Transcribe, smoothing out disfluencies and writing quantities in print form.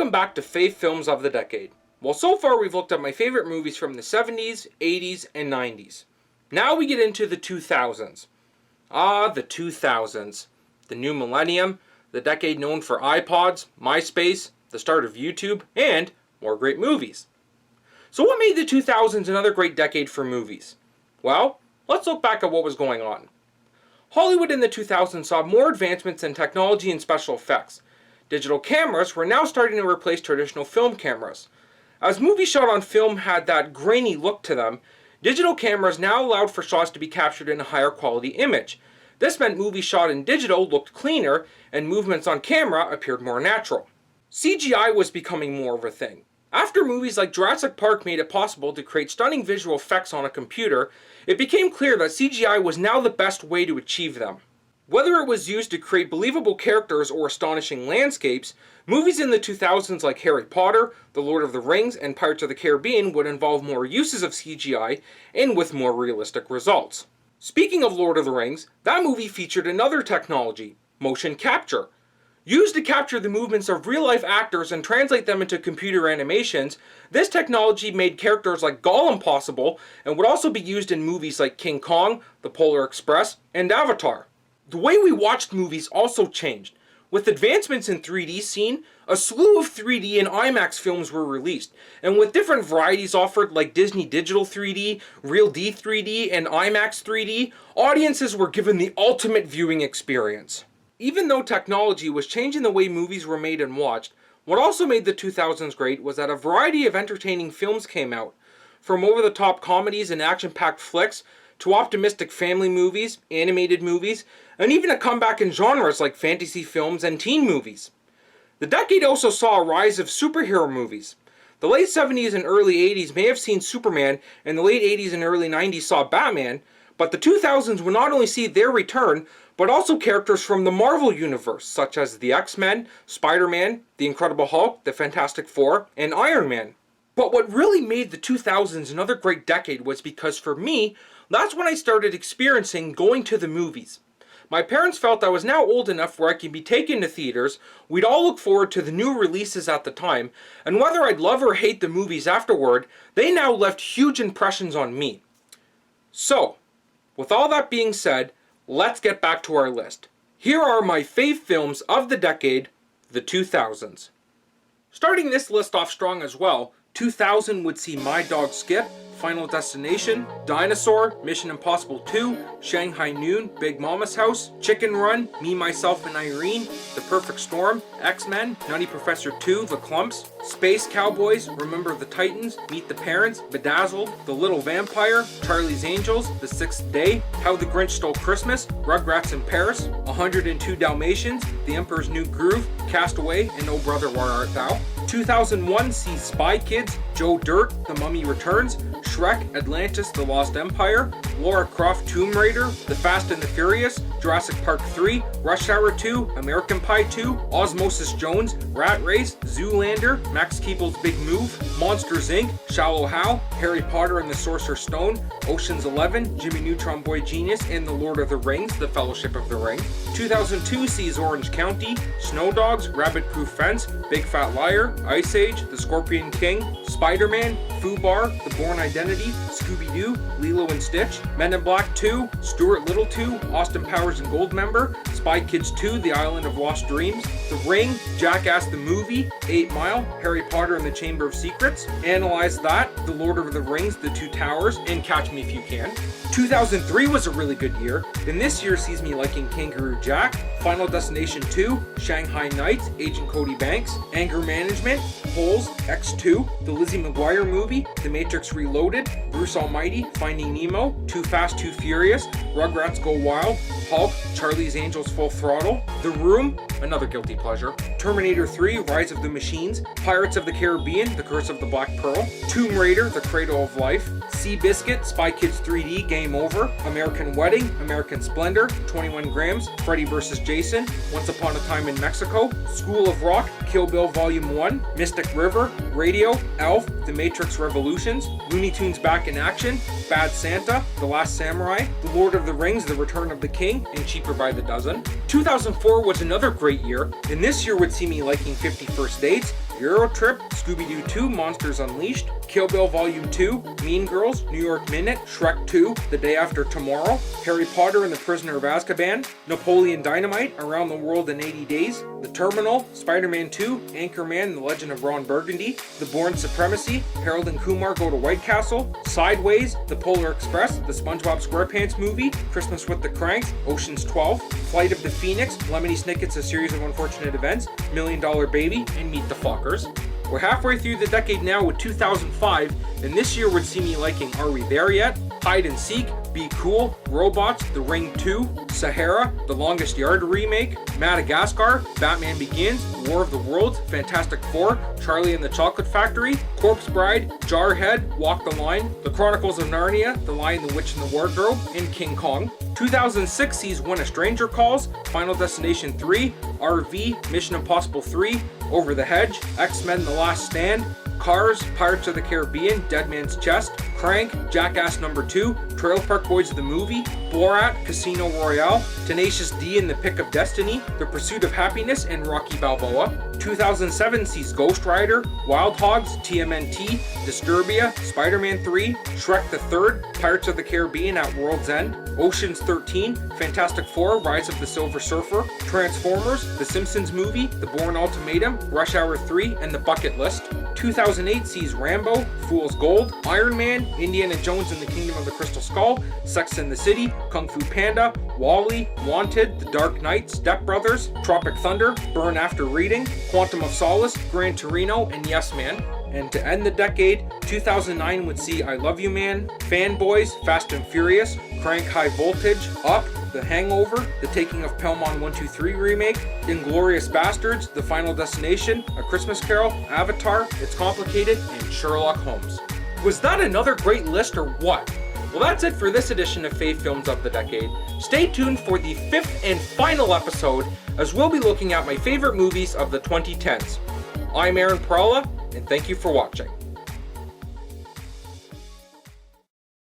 Welcome back to Fave Films of the Decade. Well, so far we've looked at my favorite movies from the 70s, 80s, and 90s. Now we get into the 2000s. The 2000s. The new millennium, the decade known for iPods, MySpace, the start of YouTube, and more great movies. So what made the 2000s another great decade for movies? Well, let's look back at what was going on. Hollywood in the 2000s saw more advancements in technology and special effects. Digital cameras were now starting to replace traditional film cameras. As movies shot on film had that grainy look to them, digital cameras now allowed for shots to be captured in a higher quality image. This meant movies shot in digital looked cleaner, and movements on camera appeared more natural. CGI was becoming more of a thing. After movies like Jurassic Park made it possible to create stunning visual effects on a computer, it became clear that CGI was now the best way to achieve them. Whether it was used to create believable characters or astonishing landscapes, movies in the 2000s like Harry Potter, The Lord of the Rings, and Pirates of the Caribbean would involve more uses of CGI and with more realistic results. Speaking of Lord of the Rings, that movie featured another technology, motion capture. Used to capture the movements of real-life actors and translate them into computer animations, this technology made characters like Gollum possible and would also be used in movies like King Kong, The Polar Express, and Avatar. The way we watched movies also changed. With advancements in 3D scene, a slew of 3D and IMAX films were released, and with different varieties offered like Disney Digital 3D, Real D 3D, and IMAX 3D, audiences were given the ultimate viewing experience. Even though technology was changing the way movies were made and watched, what also made the 2000s great was that a variety of entertaining films came out. From over-the-top comedies and action-packed flicks, to optimistic family movies, animated movies, and even a comeback in genres like fantasy films and teen movies. The decade also saw a rise of superhero movies. The late 70s and early 80s may have seen Superman, and the late 80s and early 90s saw Batman, but the 2000s would not only see their return, but also characters from the Marvel Universe, such as the X-Men, Spider-Man, the Incredible Hulk, the Fantastic Four, and Iron Man. But what really made the 2000s another great decade was because for me, that's when I started experiencing going to the movies. My parents felt I was now old enough where I could be taken to theaters, we'd all look forward to the new releases at the time, and whether I'd love or hate the movies afterward, they now left huge impressions on me. So, with all that being said, let's get back to our list. Here are my fave films of the decade, the 2000s. Starting this list off strong as well, 2000 would see My Dog Skip, Final Destination, Dinosaur, Mission Impossible 2, Shanghai Noon, Big Mama's House, Chicken Run, Me, Myself, and Irene, The Perfect Storm, X-Men, Nutty Professor 2, The Clumps, Space Cowboys, Remember the Titans, Meet the Parents, Bedazzled, The Little Vampire, Charlie's Angels, The Sixth Day, How the Grinch Stole Christmas, Rugrats in Paris, 102 Dalmatians, The Emperor's New Groove, Castaway, and Oh Brother Where Art Thou. 2001 sees Spy Kids, Joe Dirt, The Mummy Returns, Shrek, Atlantis, The Lost Empire, Lara Croft, Tomb Raider, The Fast and the Furious, Jurassic Park 3, Rush Hour 2, American Pie 2, Osmosis Jones, Rat Race, Zoolander, Max Keeble's Big Move, Monsters Inc., Shallow Hal, Harry Potter and the Sorcerer's Stone, Ocean's 11, Jimmy Neutron Boy Genius, and The Lord of the Rings, The Fellowship of the Ring. 2002 sees Orange County, Snow Dogs, Rabbit Proof Fence, Big Fat Liar, Ice Age, The Scorpion King, Spider-Man, Fubar, The Bourne Identity, Scooby-Doo, Lilo and Stitch, Men in Black 2, Stuart Little 2, Austin Powers and Goldmember, Spy Kids 2, The Island of Lost Dreams, The Ring, Jackass the Movie, 8 Mile, Harry Potter and the Chamber of Secrets, Analyze That, The Lord of the Rings, The Two Towers, and Catch Me If You Can. 2003 was a really good year, and this year sees me liking Kangaroo Jack, Final Destination 2, Shanghai Nights, Agent Cody Banks, Anger Management, Holes, X2, the Lizzie McGuire movie, The Matrix Reloaded, Bruce Almighty, Finding Nemo, Too Fast, Too Furious, Rugrats Go Wild, Hulk, Charlie's Angels Full Throttle, The Room, another guilty pleasure, Terminator 3, Rise of the Machines, Pirates of the Caribbean, The Curse of the Black Pearl, Tomb Raider, The Cradle of Life, Seabiscuit, Spy Kids 3D, Game Over, American Wedding, American Splendor, 21 Grams, Freddy vs. Jason, Once Upon a Time in Mexico, School of Rock, Kill Bill Volume 1, Mystic River, Radio, Elf, The Matrix Revolutions, Looney Tunes Back in Action, Bad Santa, The Last Samurai, The Lord of the Rings, The Return of the King, and Cheaper by the Dozen. 2004 was another great year, and this year would see me liking 50 First Dates, Euro Trip, Scooby-Doo 2, Monsters Unleashed, Kill Bill Volume 2, Mean Girls, New York Minute, Shrek 2, The Day After Tomorrow, Harry Potter and the Prisoner of Azkaban, Napoleon Dynamite, Around the World in 80 Days, The Terminal, Spider-Man 2, Anchorman, The Legend of Ron Burgundy, The Bourne Supremacy, Harold and Kumar Go to White Castle, Sideways, The Polar Express, The SpongeBob SquarePants Movie, Christmas with the Cranks, Ocean's 12, Flight of the Phoenix, Lemony Snicket's A Series of Unfortunate Events, $1 Million Baby, and Meet the Fockers. We're halfway through the decade now with 2005, and this year would see me liking Are We There Yet?, Hide and Seek, Be Cool, Robots, The Ring 2, Sahara, The Longest Yard remake, Madagascar, Batman Begins, War of the Worlds, Fantastic Four, Charlie and the Chocolate Factory, Corpse Bride, Jarhead, Walk the Line, The Chronicles of Narnia, The Lion, the Witch, and the Wardrobe, and King Kong. 2006 sees When a Stranger Calls, Final Destination 3, RV, Mission Impossible 3, Over the Hedge, X-Men The Last Stand, Cars, Pirates of the Caribbean, Dead Man's Chest, Crank, Jackass Number 2, Trailer Park Boys the Movie, Borat, Casino Royale, Tenacious D and the Pick of Destiny, The Pursuit of Happiness, and Rocky Balboa. 2007 sees Ghost Rider, Wild Hogs, TMNT, Disturbia, Spider-Man 3, Shrek the Third, Pirates of the Caribbean at World's End, Ocean's 13, Fantastic Four, Rise of the Silver Surfer, Transformers, The Simpsons Movie, The Bourne Ultimatum, Rush Hour 3, and The Bucket List. 2008 sees Rambo, Fool's Gold, Iron Man, Indiana Jones and the Kingdom of the Crystal Skull, Sex and the City, Kung Fu Panda, WALL-E, Wanted, The Dark Knight, Step Brothers, Tropic Thunder, Burn After Reading, Quantum of Solace, Gran Torino, and Yes Man. And to end the decade, 2009 would see I Love You Man, Fanboys, Fast and Furious, Crank High Voltage, Up, The Hangover, The Taking of Pelham 123 remake, Inglourious Bastards, The Final Destination, A Christmas Carol, Avatar, It's Complicated, and Sherlock Holmes. Was that another great list or what? Well, that's it for this edition of Fave Films of the Decade. Stay tuned for the 5th and final episode, as we'll be looking at my favorite movies of the 2010s. I'm Aaron Prala, and thank you for watching.